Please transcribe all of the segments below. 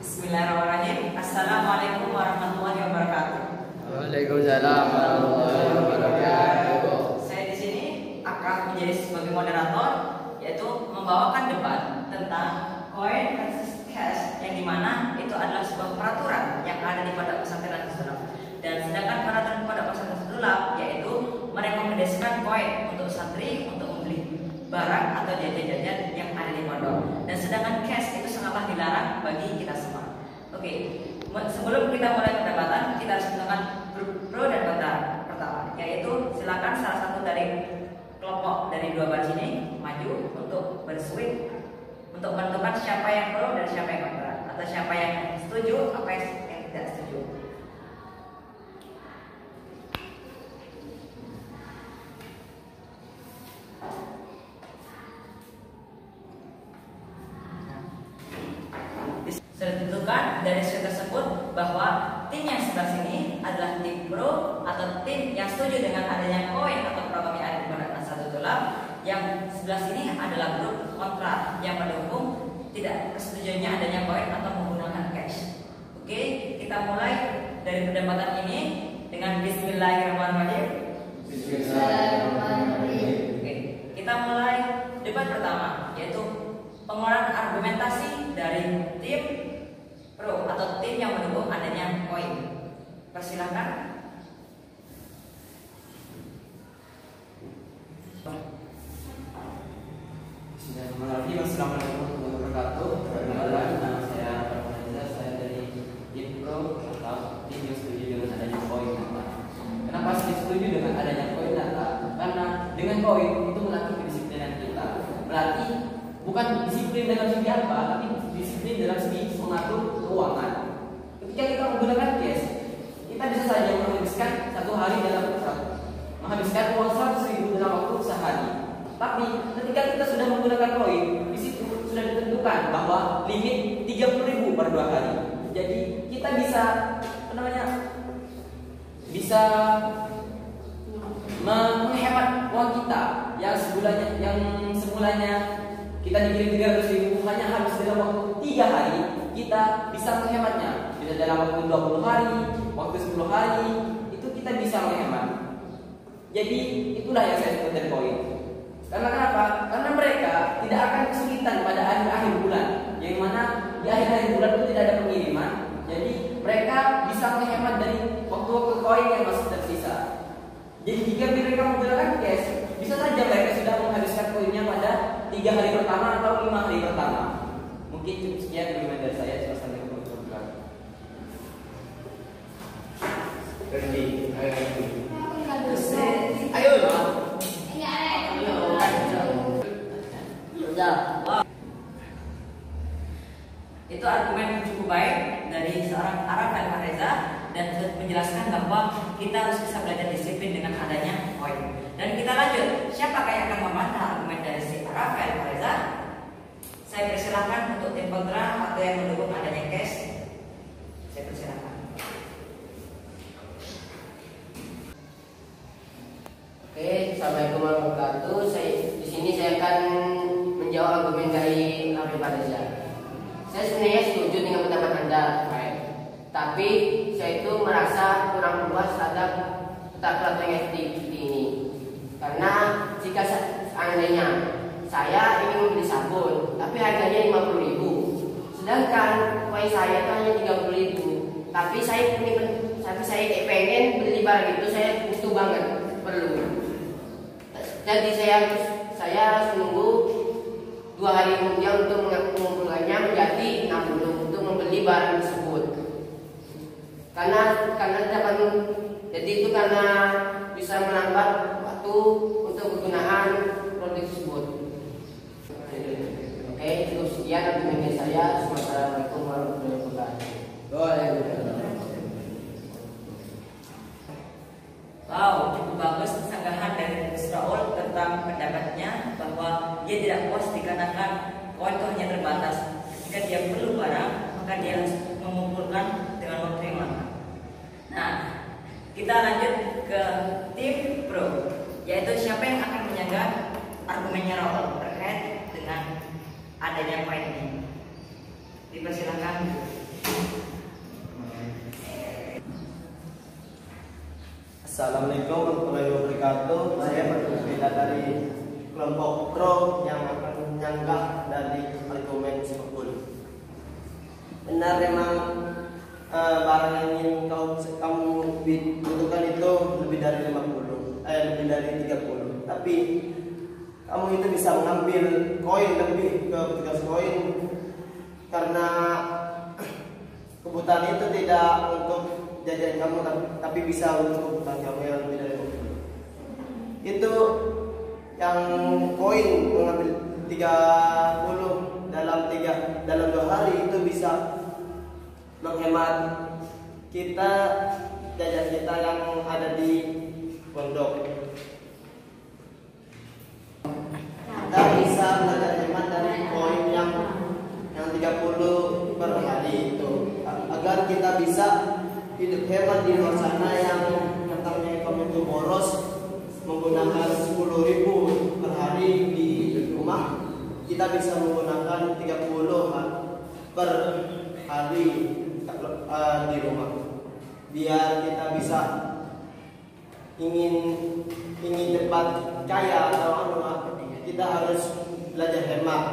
Bismillahirrahmanirrahim. Assalamualaikum warahmatullahi wabarakatuh. Waalaikumsalam warahmatullahi wabarakatuh. Saya di sini akan menjadi sebagai moderator, yaitu membawakan debat tentang koin versus cash, yang dimana itu adalah sebuah peraturan yang ada di Pondok Pesantren Al-Islam. Dan sedangkan peraturan Pondok Pesantren Al-Islam yaitu merekomendasikan koin untuk santri untuk membeli barang atau jajan-jajan yang ada di pondok. Dan sedangkan cash itu sangatlah dilarang bagi kita semua. Oke, sebelum kita mulai perdebatan, kita harus menentukan pro dan kontra. Pertama, yaitu silakan salah satu dari kelompok dari dua baris ini maju untuk berswing untuk menentukan siapa yang pro dan siapa yang kontra, atau siapa yang setuju apa yang tidak setuju. Sudah ditentukan dari hasil tersebut bahwa tim yang sebelah sini adalah tim pro atau tim yang setuju dengan adanya koin atau program yang ada di Pondok Pesantren. Yang sebelah sini adalah grup kontra yang mendukung tidak kesetujuannya adanya koin atau menggunakan cash. Oke, kita mulai dari perdebatan ini dengan Bismillahirrahmanirrahim. Bismillahirrahmanirrahim. Oke, kita mulai debat pertama, yaitu pengeluaran argumentasi dari tim pro atau tim yang mendukung adanya koin. Persilahkan. Bismillahirrahmanirrahim. Assalamualaikum warahmatullahi wabarakatuh. Perkenalkan, nama saya Farhanza. Saya dari tim pro atau tim yang setuju dengan adanya koin. Kenapa saya setuju dengan adanya koin data? Karena dengan koin itu melatih kedisiplinan kita, melatih bukan disiplin dalam segi apa, tapi disiplin dalam segi mengatur keuangan. Ketika kita menggunakan cash, kita bisa saja menghabiskan satu hari menghabiskan uang 100.000 dalam waktu sehari. Tapi ketika kita sudah menggunakan koin, di situ sudah ditentukan bahwa limit 30.000 per 2 hari. Jadi kita bisa bisa menghemat uang kita yang semulanya kita dikirim 300.000 hanya habis dalam waktu 3 hari, kita bisa menghematnya. Bisa dalam waktu 20 hari, waktu 10 hari, itu kita bisa menghemat. Jadi itulah yang saya sebut dari koin. Karena kenapa? Karena mereka tidak akan kesulitan pada akhir bulan, yang mana di akhir bulan itu tidak ada pengiriman. Jadi mereka bisa menghemat dari waktu-waktu koin yang masih tersisa. Jadi jika mereka menggunakan cash, bisa saja mereka sudah menghabiskan koinnya pada 3 hari pertama atau 5 hari pertama. Mungkin cukup sekian argumen dari saya. Assalamualaikum warahmatullahi wabarakatuh. Itu argumen yang cukup baik dari seorang Arafel Fareza dan menjelaskan bahwa kita harus bisa belajar disiplin dengan adanya koin. Dan kita lanjut, siapakah yang akan membantah argumen dari si Arafel Fareza? Saya persilahkan untuk tim kontra atau yang mendukung adanya cash. Saya persilahkan. Oke, assalamualaikum warahmatullahi wabarakatuh. Di sini saya akan menjawab argumen dari Arafel Fareza. Saya sebenarnya setuju dengan pendapat Anda, tapi saya itu merasa kurang puas terhadap tata yang seperti ini. Karena jika seandainya saya ingin membeli sabun, tapi harganya 50.000, sedangkan koin saya itu hanya 30.000, tapi saya pengen beli barang itu, saya butuh banget, perlu. Jadi saya harus menunggu 2 hari kemudian untuk mengumpulkannya menjadi 60 untuk membeli barang tersebut. Karena bisa menambah waktu untuk penggunaan produk tersebut. Oke, cukup sekian argumen saya. Assalamualaikum warahmatullahi wabarakatuh. Wow, cukup bagus sanggahan dari Gus Raul tentang pendapatnya bahwa dia tidak puas dikarenakan koin itu hanya terbatas. Jika dia perlu barang, maka dia harus mengumpulkan dengan waktu yang lama. Nah, kita lanjut ke tim pro, yaitu siapa yang akan menjaga argumennya Raul terkait dengan adanya koin ini. Dipersilakan. Assalamualaikum warahmatullahi wabarakatuh. Saya berbeda dari kelompok pro yang akan menyanggah dari argumen sepak. Benar memang barang yang ingin kamu butuhkan itu lebih dari 30. Tapi kamu itu bisa mengambil koin lebih ke petugas koin karena kebutuhan itu tidak untuk jajan kamu tapi bisa untuk kebutuhan kamu yang lebih dari 50. Itu yang koin mengambil 30 dalam 2 hari itu bisa menghemat kita jajan kita yang ada di pondok. Kita bisa belajar hemat dari koin yang 30 per hari itu agar kita bisa hidup hemat di luar sana yang katanya kamu itu boros menggunakan 10.000 per hari di rumah. Kita bisa menggunakan 30 per hari di rumah. Biar kita bisa ingin cepat kaya atau kita harus belajar hemat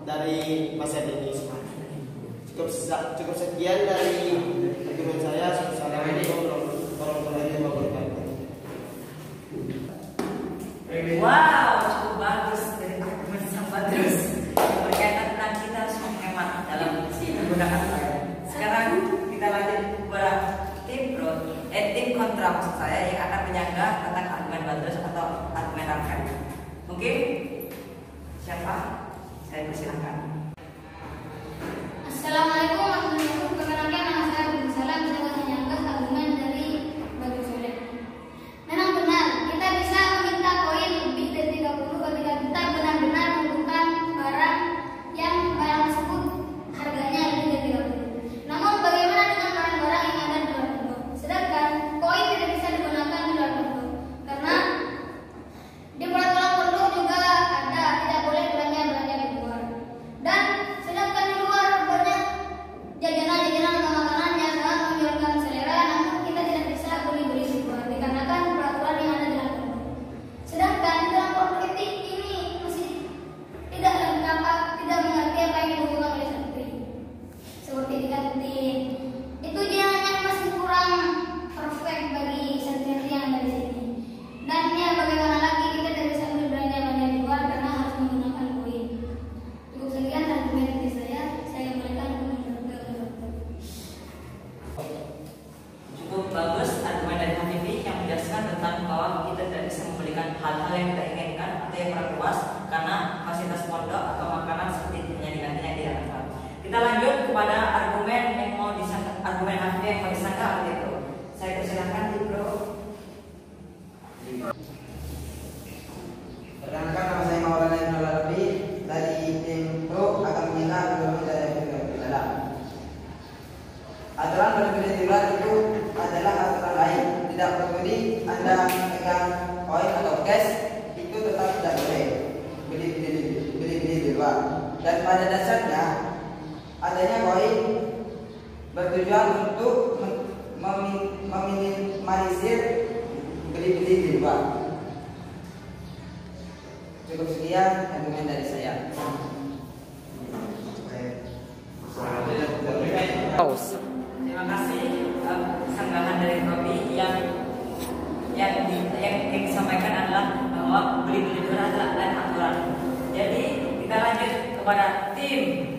dari masa ini. Cukup sekian dari argumen saya. Assalamualaikum warahmatullahi wabarakatuh. Wow, cukup bagus dari argumen sang Badrus berkaitan tentang kita harus menghemat dalam menggunakan koin. Sekarang kita lanjut kepada tim kontra maksud saya yang akan menyanggah tentang argumen Badrus atau argumen Rafael. Mungkin siapa? Saya persilahkan. Assalamualaikum warahmatullahi wabarakatuh. Perkenalkan nama saya Abdul Salam. Saya akan menyanggah argumen dari Badrus Soleh. Memang benar, kita bisa meminta koin lebih dari 30 ketika kita benar-benar membutuhkan barang yang barang tersebut harganya lebih dari 30. Namun bagaimana dengan barang-barang yang ada di luar pondok? Sedangkan koin tidak bisa digunakan di luar pondok karena di peraturan pondok juga ada tidak boleh belanja di luar. Dan sedangkan di luar banyak jajanan-jajanan atau makanan yang sangat menghilangkan selera, namun kita tidak bisa beli-beli di luar dikarenakan peraturan yang ada di dalam pondok. Sedangkan di dalam pondok ini masih tidak lengkap, tidak mengerti apa yang dibutuhkan oleh santri, seperti di kantin. Itu dia yang masih kurang perfect bagi santri yang ada di sini. Dan ya bagaimana lagi kita tidak bisa belanja di luar karena harus menggunakan koin. Cukup sekian argumen dari saya kembalikan ke Cukup bagus argumen dari Habibi yang menjelaskan tentang bahwa kita tidak bisa membelikan hal-hal yang kita inginkan atau yang kurang puas karena fasilitas pondok atau makanan seperti yang digantinya tidak lengkap. Kita lanjut kepada argumen yang mau disangka, argumen Habibi yang mau disangka seperti itu. Saya persilahkan Bro. Perkenalkan nama saya Maulana Ibnul Arabi dari tim pro akan menyanggah argumen dari Abdul Salam. Aturan berbeda di luar itu adalah aturan lain. Tidak peduli Anda pegang koin atau cash, itu tetap tidak boleh beli di luar. Dan pada dasarnya adanya koin bertujuan untuk meminimalisir beli-beli di luar. Cukup sekian argumen dari saya. Terima kasih sanggahan dari Robi yang disampaikan adalah bahwa beli-beli luar adalah lain aturan. Jadi kita lanjut kepada tim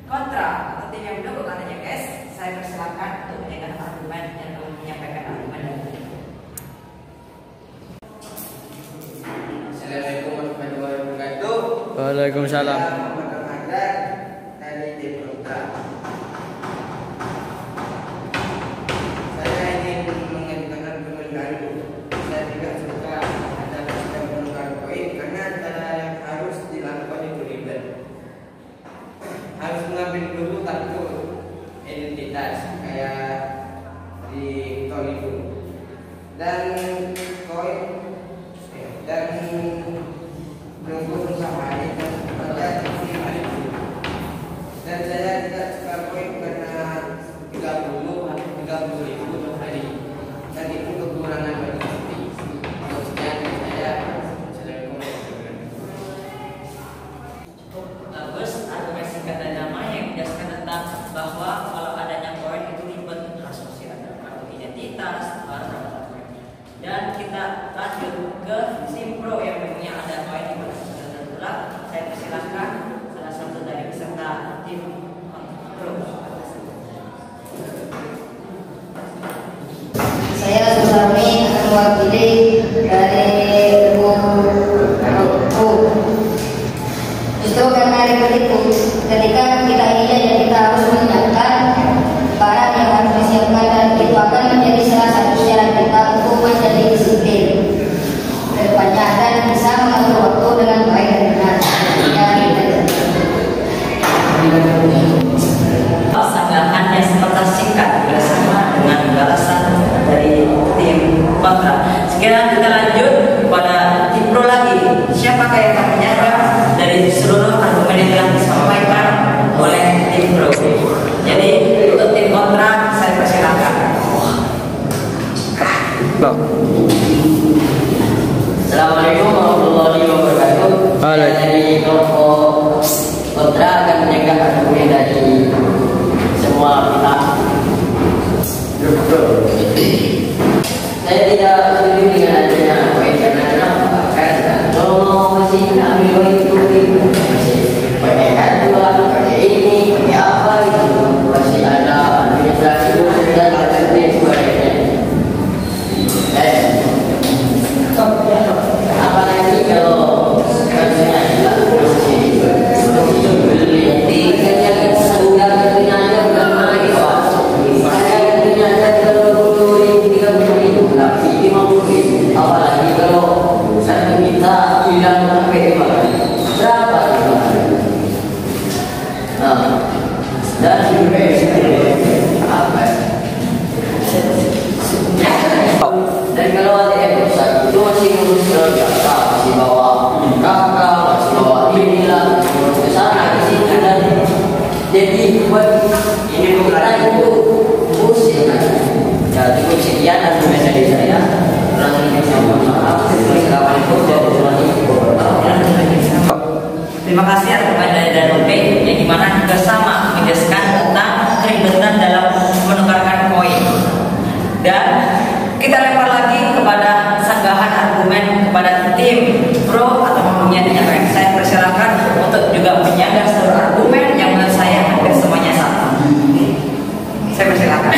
kontra atau tim yang mendukung adanya guys. Saya persilakan untuk menyampaikan argumen dan menyampaikan argumen dari Assalamualaikum warahmatullahi wabarakatuh. Waalaikumsalam. Saya Muhammad Hadar dari tim kontra. Saya ingin mengajukan argumen baru. Saya tidak suka ada sistem penukaran koin karena cara yang harus dilakukan itu ribet. Harus mengambil dulu kartu identitas kayak di tol itu dan koin dan nunggu bersama hari pada hari itu. Dan saya tidak suka koin karena 30 ribu per hari dan itu kekurangan bagi tim pro. Saya Sumarni akan mewakili dari Pro. Justru karena itu, ketika kita ingin ya kita harus menyiapkan barang yang harus disiapkan, dan itu akan menjadi salah satu syarat kita untuk menjadi disiplin kedepannya dan bisa mengatur waktu dengan baik dan benar. Sanggahan yang sempat singkat bersama dengan balasan dari tim kontra. Sekarang kita lanjut pada tim pro lagi. Siapakah yang akan menjaga dari seluruh argumen yang telah disampaikan oleh tim pro? Jadi untuk tim kontra saya persilakan. Assalamualaikum warahmatullahi wabarakatuh. Saya dari kelompok kontra akan menjaga argumen dari semua pihak. Saya tidak setuju dengan adanya poin karena kenapa? Karena kalau masih ambil poin itu masih pakai kartu, pakai ini, pakai apa gitu, masih ada administrasi dan lain sebagainya. Apalagi kalau kasusnya adalah masih beli tiket sudah tentunya ada bukan main Pak. Saya tentunya ada 20.000, 30.000, tapi 50.000. Apalagi kalau saya minta bilang sampai berapa dan apa? Dan kalau ATM rusak itu masih ngurus biasa, masih bawa kakak, masih bawa inilah, ngurus ke sana ke sini dan jadi buat ini bukan itu pusing. Ya cukup sekian dan dari saya. Kurang lebih saya mohon maaf. Assalamualaikum warahmatullahi wabarakatuh. Terima kasih argumen dari Danube yang dimana bersama menjelaskan tentang keribetan dalam menukarkan koin. Dan kita lempar lagi kepada sanggahan argumen kepada tim pro atau punya yang saya persilakan untuk juga menyaga seluruh argumen yang menurut saya hampir semuanya sama. Saya persilakan.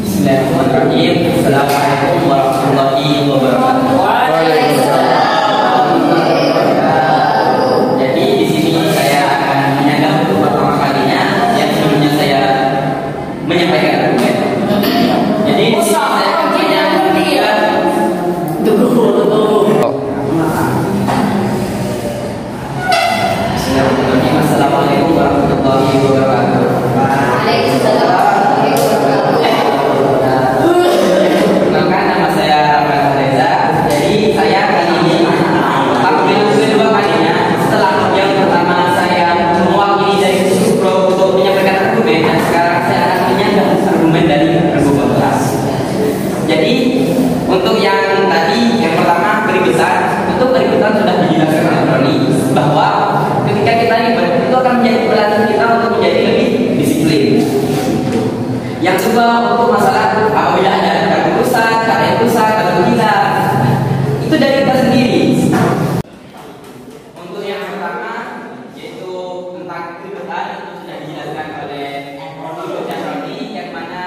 Bismillahirrahmanirrahim. Assalamualaikum warahmatullahi wabarakatuh. Jadi di sini saya akan menyaga untuk pertama kalinya yang sebelumnya saya menyampaikan argumen. Jadi di sini saya akan menyampaikan Bismillahirrahmanirrahim. Assalamualaikum warahmatullahi wabarakatuh. Perkenalkan, nama saya Rahmat Reza. Jadi saya kali ini tampil kedua kalinya setelah yang pertama saya mewakili dari sisi pro untuk menyampaikan argumen, dan sekarang saya akan menyampaikan argumen dari kubu kontra. Jadi untuk yang tadi yang pertama keribetan, untuk keribetan sudah dijelaskan oleh Roni bahwa ketika kita ribet itu akan menjadi pelatih kita untuk menjadi lebih disiplin. Yang kedua untuk masalah apabila ada kartu rusak, kartu rusak, kartu hilang, itu dari kita sendiri. Untuk yang pertama yaitu tentang keribetan itu sudah dijelaskan oleh Roni, yang mana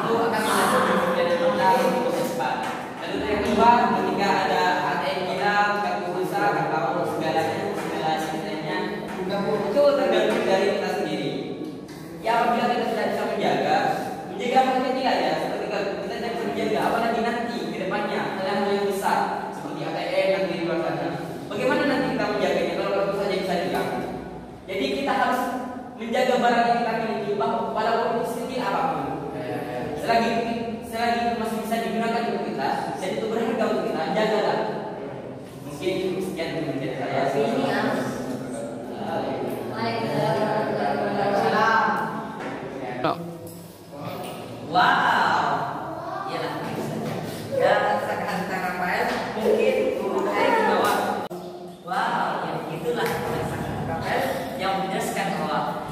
itu akan menjadi dari kita untuk cepat. Lalu yang kedua ketika ada ATM hilang, kartu rusak, atau segala sistemnya itu tergantung dari kita sendiri. Ya apabila kita sudah bisa menjaga apa tidak ya, seperti kita tidak bisa menjaga apalagi nanti ke depannya hal yang besar seperti ATM yang di luar sana. Bagaimana nanti kita menjaganya kalau baru saja bisa hilang? Jadi kita harus menjaga barang yang kita miliki walaupun itu sedikit apapun. Selagi itu masih bisa digunakan untuk kita dan itu berharga untuk kita, jagalah. Mungkin sekian dari saya. Wow, ya dan Sang Rafael mungkin saya di bawah. Wow, ya itulah Sang Rafael yang menjelaskan bahwa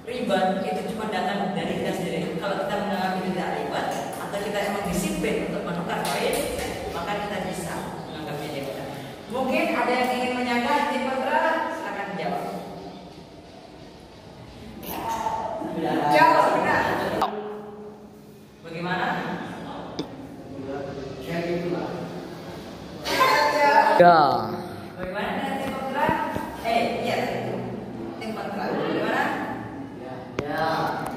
ribet itu cuma datang dari kita sendiri. Kalau kita menganggap tidak ribet atau kita emang disiplin untuk menukar koin, maka kita bisa menganggapnya ribet. Mungkin ada yang ingin menyanggah tim kontra? Silakan jawab. Jawab benar. Bagaimana? Ya. Bagaimana dengan tim kontra? Iya. Tim kontra. Bagaimana?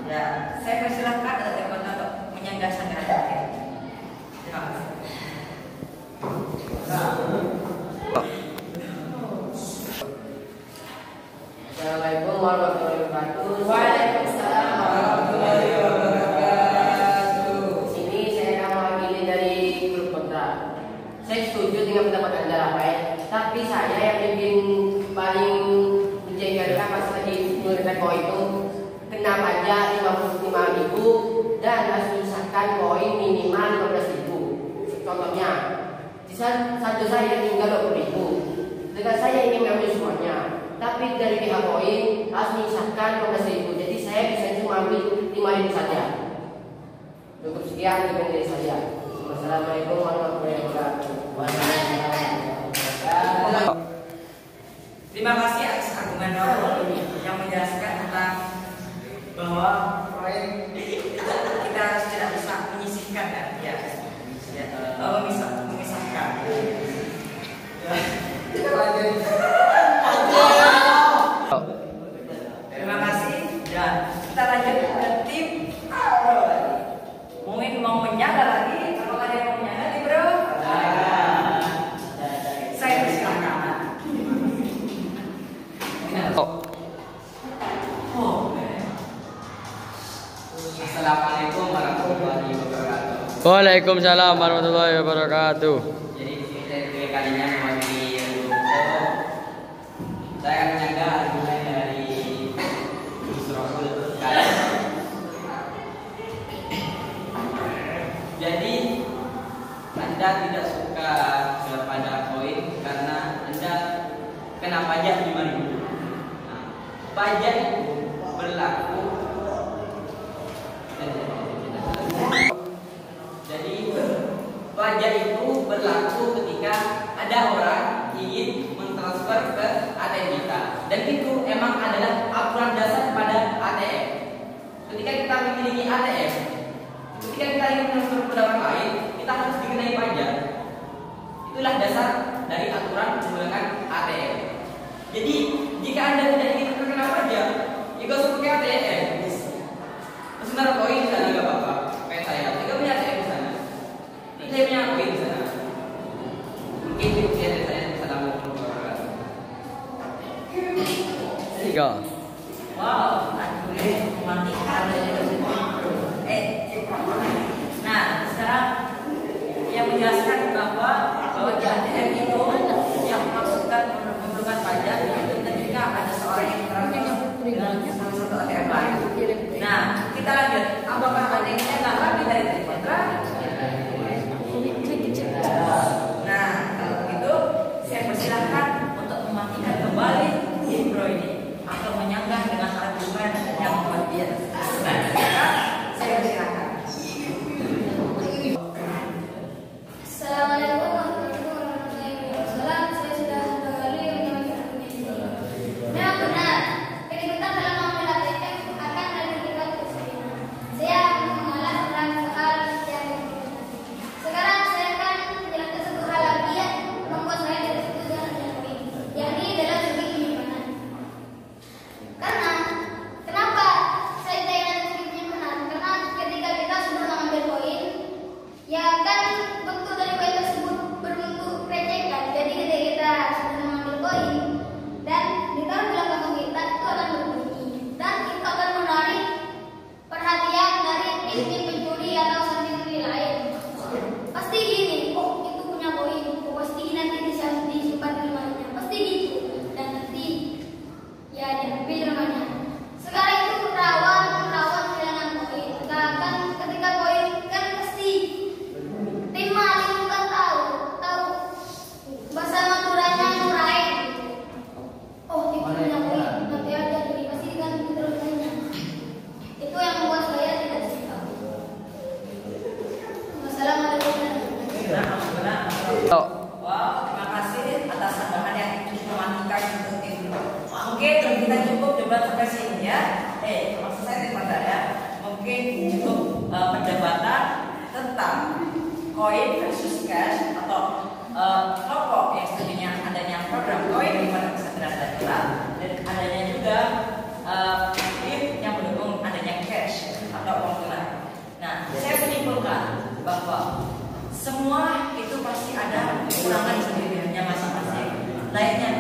Ya. Saya persilahkan untuk tim kontra untuk menyanggah sanggahan terakhir. Terima kasih. Assalamualaikum warahmatullahi wabarakatuh. Waalaikumsalam warahmatullahi wabarakatuh. Di sini saya akan mewakili dari grup kontra. Saya setuju dengan pendapat Anda, Rafael. Tapi saya yang bikin paling menjengkelkan pas lagi menurunkan koin itu kena pajak 55.000 dan harus menyisahkan koin minimal 15.000. Contohnya, satu saya tinggal 20.000. Dengan saya ingin mengambil semuanya, tapi dari pihak koin harus menyisahkan 15.000. Jadi saya bisa cuma ambil 5.000 saja. Cukup sekian dari saya. Wassalamualaikum warahmatullahi wabarakatuh. Terima kasih atas argumen Raul yang menjelaskan tentang bahwa proyek kita tidak bisa menyisihkan ya, memisahkan. Kita lanjut. Terima kasih dan kita lanjut ke tim Bro. Mungkin mau menyangga lagi? Apakah ada yang mau menyangga nih Bro? Saya persilahkan. Assalamualaikum warahmatullahi wabarakatuh. Waalaikumsalam warahmatullahi wabarakatuh. Jadi di sini saya ketiga kalinya mewakili grup Solo. Saya akan menyanggah argumen dari Gus Rasul. Jadi Anda tidak suka kepada koin karena Anda kena pajak 5.000. Nah, pajak itu berlaku. Jadi pajak itu berlaku ketika ada orang ingin mentransfer ke ATM kita, dan itu emang adalah aturan dasar pada ATM. Ketika kita memiliki ATM, ketika kita ingin mentransfer ke orang lain, kita harus dikenai pajak. Itulah dasar dari aturan menggunakan ATM. Jadi jika Anda tidak ingin terkena pajak, ya gak usah pakai ATM. Sebenarnya koin di sana nggak apa-apa. Kayak saya punya ATM di sana. Ini saya punya koin di sana. Mungkin itu dari saya. Assalamualaikum warahmatullahi wabarakatuh. Tiga. Wow, mematikan. Nah, sekarang yang menjelaskan bahwa di ATM itu yang maksudkan memerlukan pajak itu ketika ada seorang yang transfer dengan salah satu ATM lain. Nah, kita lanjut. Apakah ATM-nya nggak lebih dari tim kontra? Nah, kalau begitu saya persilahkan untuk mematikan kembali tim Bro ini atau menyanggah dengan argumen yang buat dia. Nah, saya persilahkan. Assalamualaikum warahmatullahi cukup debat sampai sini ya. Maksud saya teman-teman ya, mungkin cukup perdebatan tentang koin versus cash atau kelompok yang setujunya adanya program koin di pada pesantren darurat dan adanya juga tim yang mendukung adanya cash atau uang tunai. Nah, saya menyimpulkan bahwa semua itu pasti ada kekurangan sendirinya masing-masing. Lainnya